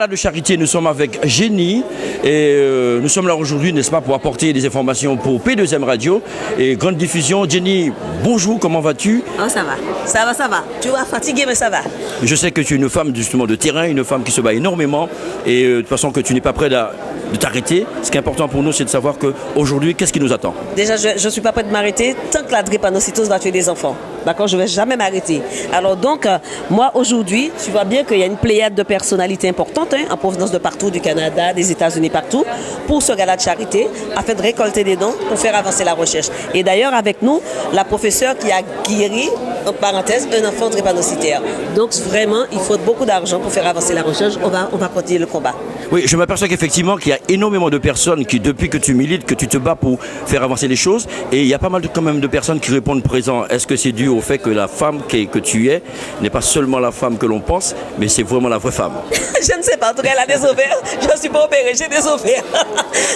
De charité, nous sommes avec Jenny et nous sommes là aujourd'hui, n'est-ce pas, pour apporter des informations pour P2M Radio et grande diffusion. Jenny, bonjour, comment vas-tu? Oh, ça va. Tu vas fatigué, mais ça va. Je sais que tu es une femme justement de terrain, une femme qui se bat énormément et de toute façon que tu n'es pas prête de t'arrêter. Ce qui est important pour nous, c'est de savoir qu'aujourd'hui, qu'est-ce qui nous attend? Déjà, je ne suis pas prête de m'arrêter tant que la drépanocytose va tuer des enfants. D'accord, je ne vais jamais m'arrêter. Alors donc, moi aujourd'hui, tu vois bien qu'il y a une pléiade de personnalités importantes en provenance de partout, du Canada, des États-Unis, partout, pour ce gala de charité, afin de récolter des dons pour faire avancer la recherche. Et d'ailleurs, avec nous, la professeure qui a guéri, en parenthèse, un enfant drépanocytaire. Donc vraiment, il faut beaucoup d'argent pour faire avancer la recherche. On va continuer le combat. Oui, je m'aperçois qu'effectivement, qu'il y a énormément de personnes qui, depuis que tu milites, que tu te bats pour faire avancer les choses, et il y a pas mal quand même de personnes qui répondent présent. Est-ce que c'est dû au fait que la femme que tu es n'est pas seulement la femme que l'on pense, mais c'est vraiment la vraie femme? Je ne sais pas, en tout cas, elle a des ovaires. Je ne suis pas opérée, j'ai des ovaires.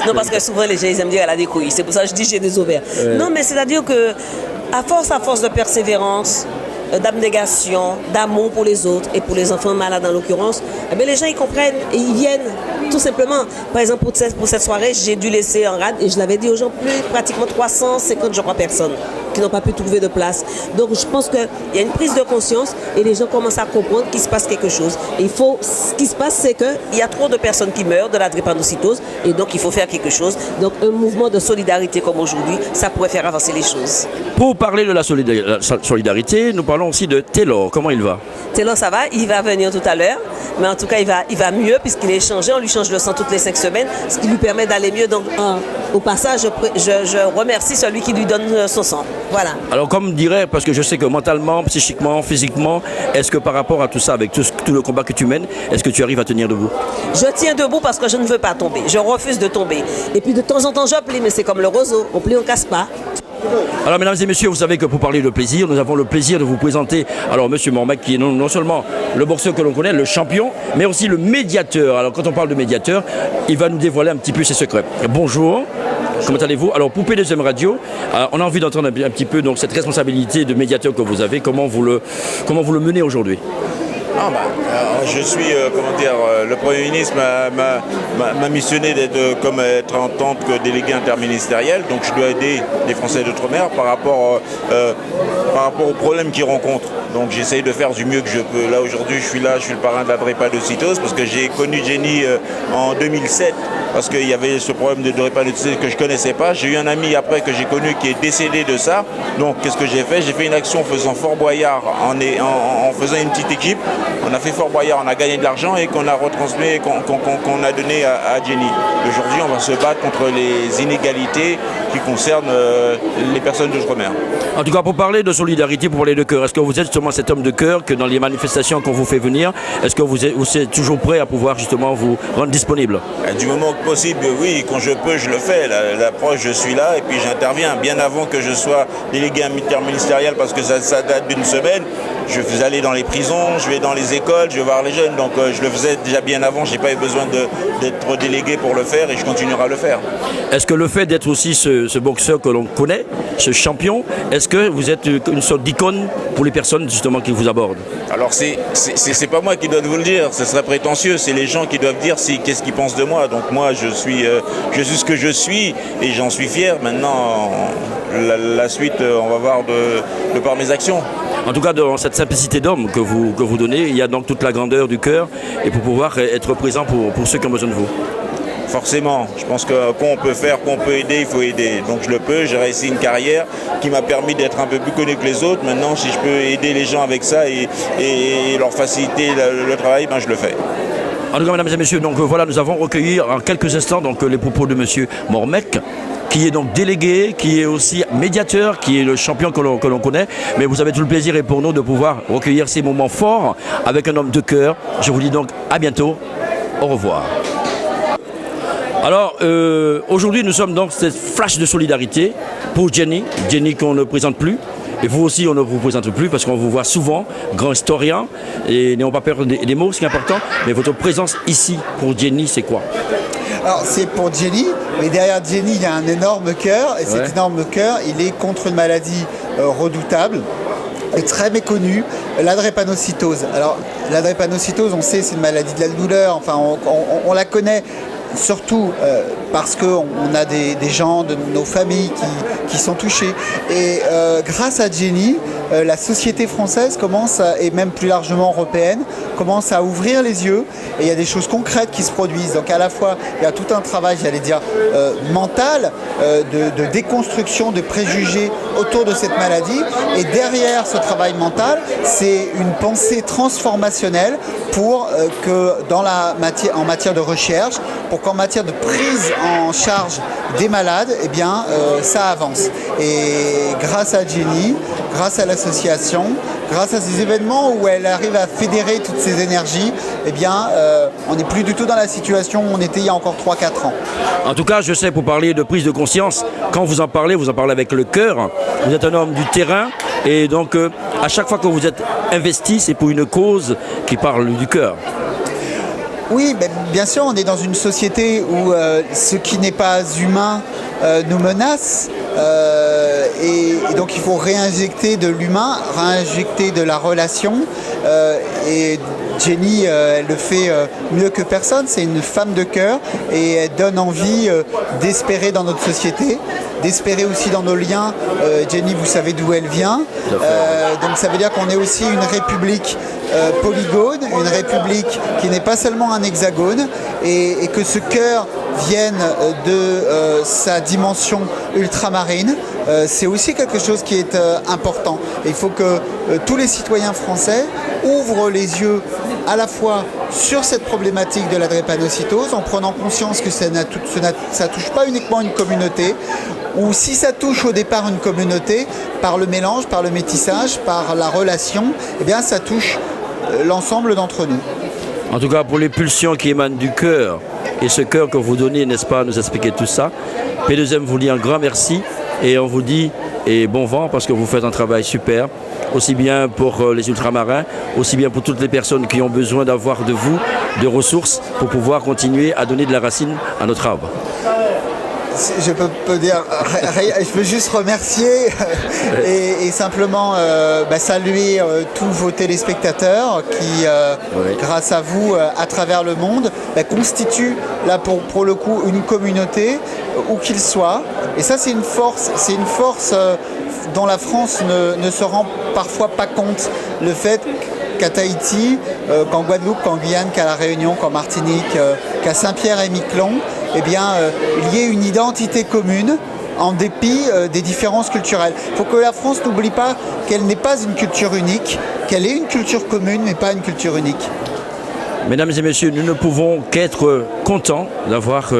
Non, parce que souvent, les gens, ils aiment dire qu'elle a des couilles. C'est pour ça que je dis j'ai des ovaires. Non, mais c'est-à-dire que, à force de persévérance, d'abnégation, d'amour pour les autres et pour les enfants malades en l'occurrence, eh les gens ils comprennent et ils viennent tout simplement. Par exemple, pour cette soirée, j'ai dû laisser en rade et je l'avais dit aux gens, pratiquement 350 je crois personnes qui n'ont pas pu trouver de place. Donc je pense qu'il y a une prise de conscience et les gens commencent à comprendre qu'il se passe quelque chose. Et ce qui se passe, c'est qu'il y a trop de personnes qui meurent de la drépanocytose et donc il faut faire quelque chose. Donc un mouvement de solidarité comme aujourd'hui, ça pourrait faire avancer les choses. Pour parler de la solidarité, nous parlons aussi de Taylor. Comment il va? Taylor, ça va, il va venir tout à l'heure, mais en tout cas, il va mieux puisqu'il est changé. On lui change le sang toutes les 5 semaines, ce qui lui permet d'aller mieux. Donc, au passage, je remercie celui qui lui donne son sang. Voilà. Alors, comme dirait, parce que je sais que mentalement, psychiquement, physiquement, est-ce que par rapport à tout ça, avec tout le combat que tu mènes, est-ce que tu arrives à tenir debout? Je tiens debout parce que je ne veux pas tomber. Je refuse de tomber. Et puis, de temps en temps, je plie, mais c'est comme le roseau. On plie, on casse pas. Alors mesdames et messieurs, vous savez que pour parler de plaisir, nous avons le plaisir de vous présenter alors Monsieur Mormec qui est non seulement le boxeur que l'on connaît, le champion, mais aussi le médiateur. Alors quand on parle de médiateur, il va nous dévoiler un petit peu ses secrets. Bonjour. Comment allez-vous? Alors pour P2M Radio, on a envie d'entendre un petit peu donc, cette responsabilité de médiateur que vous avez. Comment vous le menez aujourd'hui? Je suis, le Premier ministre m'a missionné d'être en tant que délégué interministériel, donc je dois aider les Français d'outre-mer par rapport aux problèmes qu'ils rencontrent. Donc j'essaye de faire du mieux que je peux. Là aujourd'hui, je suis le parrain de la drépanocytose parce que j'ai connu Jenny en 2007 parce qu'il y avait ce problème de drépanocytose que je ne connaissais pas. J'ai eu un ami après que j'ai connu qui est décédé de ça. Donc qu'est-ce que j'ai fait? J'ai fait une action en faisant Fort Boyard, en faisant une petite équipe. On a fait Fort Boyard, on a gagné de l'argent et qu'on a retransmis, qu'on a donné à Jenny. Aujourd'hui, on va se battre contre les inégalités qui concernent les personnes d'outre-mer. En tout cas, pour parler de solidarité, pour parler de cœur, est-ce que vous êtes justement cet homme de cœur que dans les manifestations qu'on vous fait venir, est-ce que vous êtes toujours prêt à pouvoir justement vous rendre disponible? Du moment que possible, oui, quand je peux, je le fais. L'approche, je suis là et puis j'interviens. Bien avant que je sois délégué interministériel, parce que ça date d'une semaine, je vais aller dans les prisons, je vais dans les écoles, je vais voir les jeunes. Donc je le faisais déjà bien avant, je n'ai pas eu besoin d'être délégué pour le faire et je continuerai à le faire. Est-ce que le fait d'être aussi ce boxeur que l'on connaît, ce champion, est-ce que vous êtes une sorte d'icône pour les personnes justement qui vous abordent? Alors c'est pas moi qui dois vous le dire, ce serait prétentieux, c'est les gens qui doivent dire qu'est-ce qu'ils pensent de moi. Donc moi je suis ce que je suis et j'en suis fier. Maintenant la suite on va voir de par mes actions. En tout cas, dans cette simplicité d'homme que vous donnez, il y a donc toute la grandeur du cœur et pour pouvoir être présent pour ceux qui ont besoin de vous. Forcément, je pense que qu'on peut faire, qu'on peut aider, il faut aider. Donc je le peux, j'ai réussi une carrière qui m'a permis d'être un peu plus connu que les autres. Maintenant, si je peux aider les gens avec ça et leur faciliter le travail, je le fais. En tout cas, mesdames et messieurs, donc voilà, nous avons recueilli en quelques instants donc, les propos de M. Mormec, qui est donc délégué, qui est aussi médiateur, qui est le champion que l'on connaît. Mais vous avez tout le plaisir et pour nous de pouvoir recueillir ces moments forts avec un homme de cœur. Je vous dis donc à bientôt. Au revoir. Alors, aujourd'hui, nous sommes dans cette flash de solidarité pour Jenny qu'on ne présente plus. Et vous aussi, on ne vous présente plus parce qu'on vous voit souvent, grand historien, et n'ayons pas peur des mots, c'est important. Mais votre présence ici pour Jenny, c'est quoi? Alors c'est pour Jenny, mais derrière Jenny il y a un énorme cœur, et cet énorme cœur il est contre une maladie redoutable. est très méconnue, la drépanocytose. Alors, la drépanocytose, on sait, c'est une maladie de la douleur, enfin, on la connaît surtout parce qu'on a des gens de nos familles qui sont touchés. Et grâce à Jenny, la société française commence, et même plus largement européenne, commence à ouvrir les yeux et il y a des choses concrètes qui se produisent. Donc à la fois, il y a tout un travail, j'allais dire, mental, de déconstruction de préjugés autour de cette maladie. Et derrière ce travail mental, c'est une pensée transformationnelle pour que en matière de recherche, pour qu'en matière de prise en charge des malades, eh bien, ça avance. Et grâce à Jenny, grâce à l'association, grâce à ces événements où elle arrive à fédérer toutes ces énergies, eh bien, on n'est plus du tout dans la situation où on était il y a encore 3-4 ans. En tout cas, je sais, pour parler de prise de conscience, quand vous en parlez avec le cœur. Vous êtes un homme du terrain et donc à chaque fois que vous êtes investi, c'est pour une cause qui parle du cœur. Oui, bien sûr, on est dans une société où ce qui n'est pas humain nous menace. Et donc il faut réinjecter de l'humain, réinjecter de la relation. Et Jenny, elle le fait mieux que personne. C'est une femme de cœur et elle donne envie d'espérer dans notre société, d'espérer aussi dans nos liens. Jenny, vous savez d'où elle vient. Donc ça veut dire qu'on est aussi une république polygone, une république qui n'est pas seulement un hexagone, et que ce cœur vienne de sa dimension ultramarine, c'est aussi quelque chose qui est important. Et il faut que tous les citoyens français ouvrent les yeux à la fois sur cette problématique de la drépanocytose, en prenant conscience que ça touche pas uniquement une communauté, ou si ça touche au départ une communauté, par le mélange, par le métissage, par la relation, eh bien ça touche l'ensemble d'entre nous. En tout cas, pour les pulsions qui émanent du cœur, et ce cœur que vous donnez, n'est-ce pas, à nous expliquer tout ça, P2M vous dit un grand merci, et on vous dit et bon vent, parce que vous faites un travail super, aussi bien pour les ultramarins, aussi bien pour toutes les personnes qui ont besoin d'avoir de vous, de ressources, pour pouvoir continuer à donner de la racine à notre arbre. Je peux dire, je peux juste remercier et simplement saluer tous vos téléspectateurs qui, grâce à vous, à travers le monde, constituent là pour le coup une communauté, où qu'ils soient. Et ça, c'est une force dont la France ne se rend parfois pas compte. Le fait qu'à Tahiti, qu'en Guadeloupe, qu'en Guyane, qu'à La Réunion, qu'en Martinique, qu'à Saint-Pierre-et-Miquelon, eh bien, il y ait une identité commune en dépit des différences culturelles. Il faut que la France n'oublie pas qu'elle n'est pas une culture unique, qu'elle est une culture commune, mais pas une culture unique. Mesdames et messieurs, nous ne pouvons qu'être contents d'avoir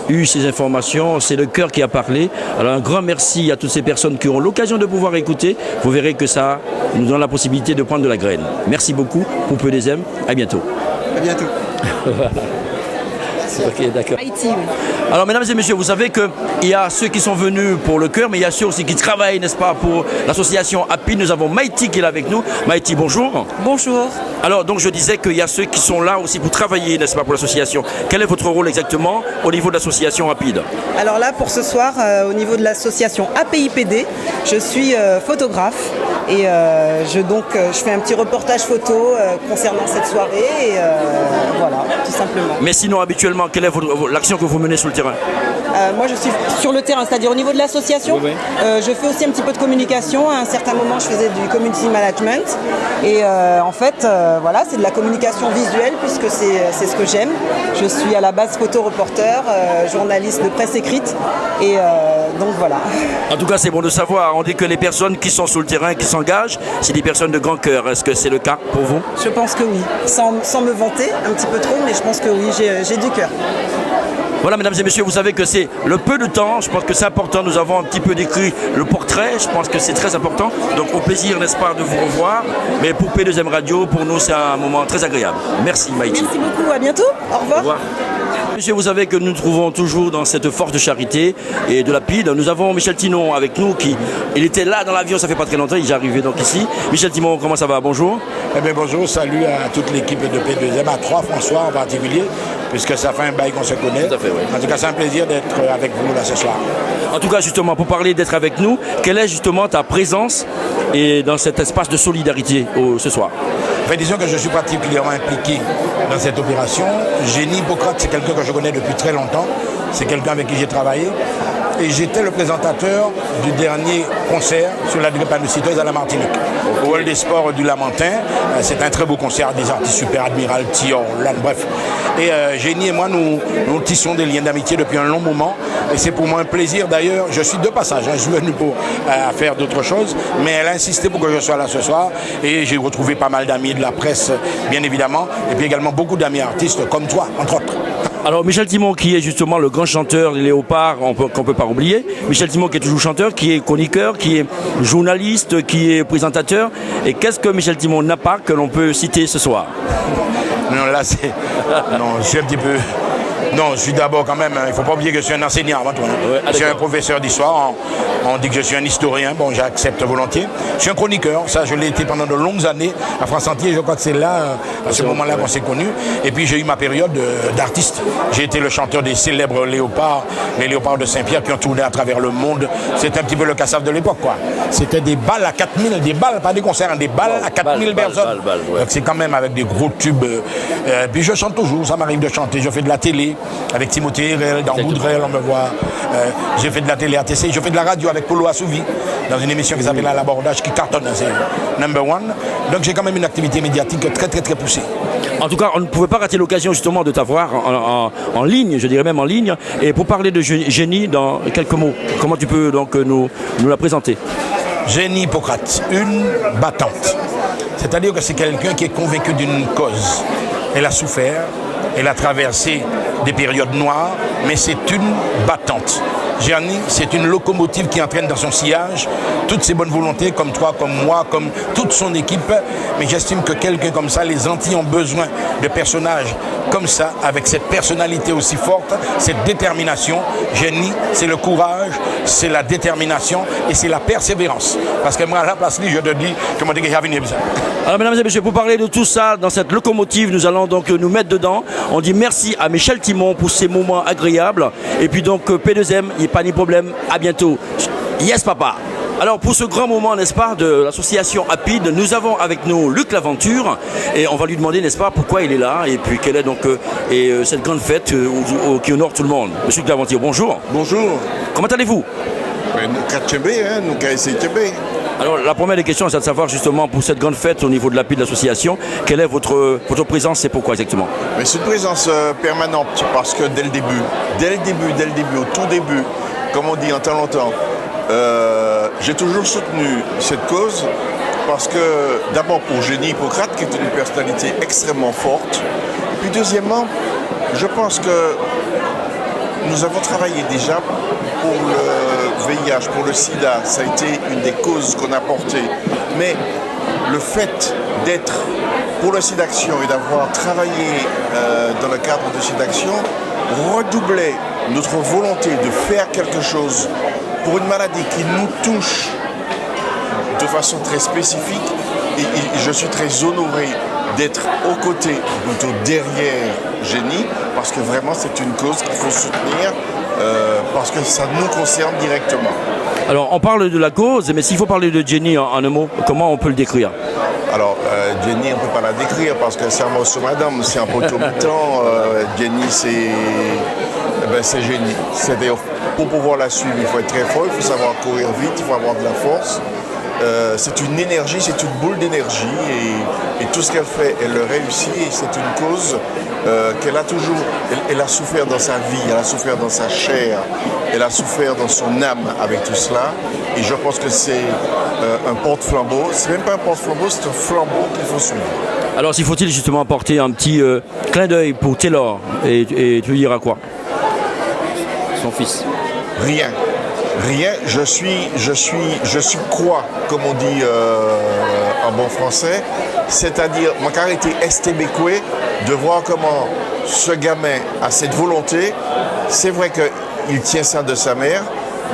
eu ces informations. C'est le cœur qui a parlé. Alors un grand merci à toutes ces personnes qui ont l'occasion de pouvoir écouter. Vous verrez que ça nous donne la possibilité de prendre de la graine. Merci beaucoup pour P2M. À bientôt. À bientôt. Ok, d'accord. Haïti, oui. Alors, mesdames et messieurs, vous savez qu'il y a ceux qui sont venus pour le cœur, mais il y a ceux aussi qui travaillent, n'est-ce pas, pour l'association APID. Nous avons Maïti qui est là avec nous. Maïti, bonjour. Bonjour. Alors, donc, je disais qu'il y a ceux qui sont là aussi pour travailler, n'est-ce pas, pour l'association. Quel est votre rôle exactement au niveau de l'association APID? Alors là, pour ce soir, au niveau de l'association APIPD, je suis photographe et je fais un petit reportage photo concernant cette soirée et voilà, tout simplement. Mais sinon, habituellement, quelle est l'action que vous menez sur le terrain? Moi, je suis sur le terrain, c'est-à-dire au niveau de l'association. Oui. Je fais aussi un petit peu de communication. À un certain moment, je faisais du community management. Et en fait, voilà, c'est de la communication visuelle puisque c'est ce que j'aime. Je suis à la base photo-reporter, journaliste de presse écrite. Et donc voilà. En tout cas, c'est bon de savoir. On dit que les personnes qui sont sur le terrain, qui s'engagent, c'est des personnes de grand cœur. Est-ce que c'est le cas pour vous? Je pense que oui. Sans me vanter un petit peu trop, mais je pense que oui, j'ai du cœur. Voilà, mesdames et messieurs, vous savez que c'est le peu de temps. Je pense que c'est important. Nous avons un petit peu décrit le portrait. Je pense que c'est très important. Donc, au plaisir, n'est-ce pas, de vous revoir. Mais pour P2M Radio, pour nous, c'est un moment très agréable. Merci, Maïti. Merci beaucoup. À bientôt. Au revoir. Au revoir. Monsieur, vous savez que nous nous trouvons toujours dans cette force de charité et de la PID. Nous avons Michel Tinon avec nous il était là dans l'avion, ça fait pas très longtemps, il est arrivé donc ici. Michel Tinon, comment ça va? Bonjour. Eh bien bonjour, salut à toute l'équipe de P2M, à trois François en particulier, puisque ça fait un bail qu'on se connaît. Tout à fait, oui. En tout cas, c'est un plaisir d'être avec vous là ce soir. En tout cas, justement, pour parler d'être avec nous, quelle est justement ta présence et dans cet espace de solidarité ce soir? Enfin, disons que je suis particulièrement impliqué dans cette opération. Génie Hippocrate, c'est quelqu'un que je connais depuis très longtemps. C'est quelqu'un avec qui j'ai travaillé. Et j'étais le présentateur du dernier concert sur la drépanocytose à la Martinique, au Hall des Sports du Lamentin. C'est un très beau concert, des artistes super, Admiral, Thior, Lan, bref. Et Génie et moi, nous tissons des liens d'amitié depuis un long moment. Et c'est pour moi un plaisir d'ailleurs. Je suis de passage, je suis venu pour faire d'autres choses, mais elle a insisté pour que je sois là ce soir. Et j'ai retrouvé pas mal d'amis de la presse, bien évidemment, et puis également beaucoup d'amis artistes comme toi, entre autres. Alors Michel Tinon qui est justement le grand chanteur des Léopards qu'on ne peut pas oublier. Michel Tinon qui est toujours chanteur, qui est chroniqueur, qui est journaliste, qui est présentateur. Et qu'est-ce que Michel Tinon n'a pas que l'on peut citer ce soir? Non, là c'est... Non, je suis un petit peu... Non, je suis d'abord quand même, il ne faut pas oublier que je suis un enseignant avant tout. Ouais, je suis un professeur d'histoire, on dit que je suis un historien, bon j'accepte volontiers. Je suis un chroniqueur, ça je l'ai été pendant de longues années à France Entier, je crois que c'est là, à ce moment-là qu'on s'est connus. Et puis j'ai eu ma période d'artiste. J'ai été le chanteur des célèbres Léopards, les Léopards de Saint-Pierre qui ont tourné à travers le monde. C'était un petit peu le Cassave de l'époque quoi. C'était des balles à 4000, des balles, pas des concerts, des balles à 4000 personnes. Ouais. Donc c'est quand même avec des gros tubes. Puis je chante toujours, ça m'arrive de chanter, je fais de la télé. Avec Timothée Hérel, dans Boudrel, on me voit. J'ai fait de la télé ATC, je fais de la radio avec Polo Assouvi, dans une émission qui s'appelle À l'abordage, qui cartonne, c'est number one. Donc j'ai quand même une activité médiatique très très très poussée. En tout cas, on ne pouvait pas rater l'occasion justement de t'avoir en ligne, je dirais même en ligne. Et pour parler de Génie, dans quelques mots, comment tu peux donc nous la présenter? Génie Hippocrate, une battante. C'est-à-dire que c'est quelqu'un qui est convaincu d'une cause. Elle a souffert, elle a traversé des périodes noires, mais c'est une battante. Génie, c'est une locomotive qui entraîne dans son sillage toutes ses bonnes volontés, comme toi, comme moi, comme toute son équipe. Mais j'estime que quelqu'un comme ça, les Antilles ont besoin de personnages comme ça, avec cette personnalité aussi forte, cette détermination. Génie, c'est le courage, c'est la détermination et c'est la persévérance. Parce que moi, à la place, je te dis, comment dire que j'ai besoin. Alors mesdames et messieurs, pour parler de tout ça, dans cette locomotive, nous allons donc nous mettre dedans. On dit merci à Michel Tinon pour ces moments agréables. Et puis donc P2M, il n'y a pas de problème, à bientôt. Yes papa. Alors pour ce grand moment, n'est-ce pas, de l'association APID, nous avons avec nous Luc Laventure et on va lui demander, n'est-ce pas, pourquoi il est là et puis quelle est donc cette grande fête qui honore tout le monde. Monsieur Luc Laventure, bonjour. Bonjour. Comment allez-vous? Nous Alors la première des questions, c'est de savoir justement pour cette grande fête au niveau de l'APID de l'association, quelle est votre présence et pourquoi exactement? Mais c'est une présence permanente parce que dès le début, au tout début, comme on dit en temps longtemps, j'ai toujours soutenu cette cause parce que d'abord pour Génie Hippocrate qui est une personnalité extrêmement forte, et puis deuxièmement, je pense que nous avons travaillé déjà pour le VIH, pour le sida, ça a été une des causes qu'on a portées. Mais le fait d'être pour le SIDAction et d'avoir travaillé dans le cadre de SIDAction redoublait notre volonté de faire quelque chose pour une maladie qui nous touche de façon très spécifique. Et je suis très honoré d'être aux côtés, plutôt derrière Génie, parce que vraiment c'est une cause qu'il faut soutenir, parce que ça nous concerne directement. Alors on parle de la cause, mais s'il faut parler de Génie en un mot, comment on peut le décrire? Alors Génie, on ne peut pas la décrire parce que c'est un morceau madame, c'est un poteau mutant. Génie, c'est Génie. C'est-à-dire, pour pouvoir la suivre, il faut être très fort, il faut savoir courir vite, il faut avoir de la force. C'est une énergie, c'est une boule d'énergie et tout ce qu'elle fait, elle le réussit et c'est une cause qu'elle a toujours, elle a souffert dans sa vie, elle a souffert dans sa chair, elle a souffert dans son âme avec tout cela et je pense que c'est un porte-flambeau, c'est même pas un porte-flambeau, c'est un flambeau qu'il faut suivre. Alors s'il faut-il justement apporter un petit clin d'œil pour Taylor et tu lui diras quoi? Son fils. Rien, je suis croix, comme on dit en bon français, c'est-à-dire, ma caractère estébécoué, de voir comment ce gamin a cette volonté. C'est vrai qu'il tient ça de sa mère,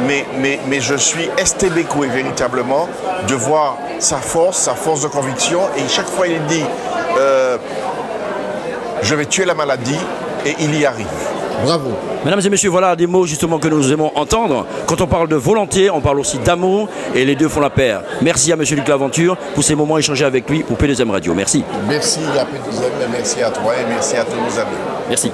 mais je suis estébécoué véritablement de voir sa force de conviction. Et chaque fois, il dit je vais tuer la maladie, et il y arrive. Bravo. Mesdames et messieurs, voilà des mots justement que nous aimons entendre. Quand on parle de volonté, on parle aussi d'amour, et les deux font la paire. Merci à monsieur Luc Laventure pour ces moments échangés avec lui pour P2M Radio. Merci. Merci à P2M, merci à toi et merci à tous nos amis. Merci.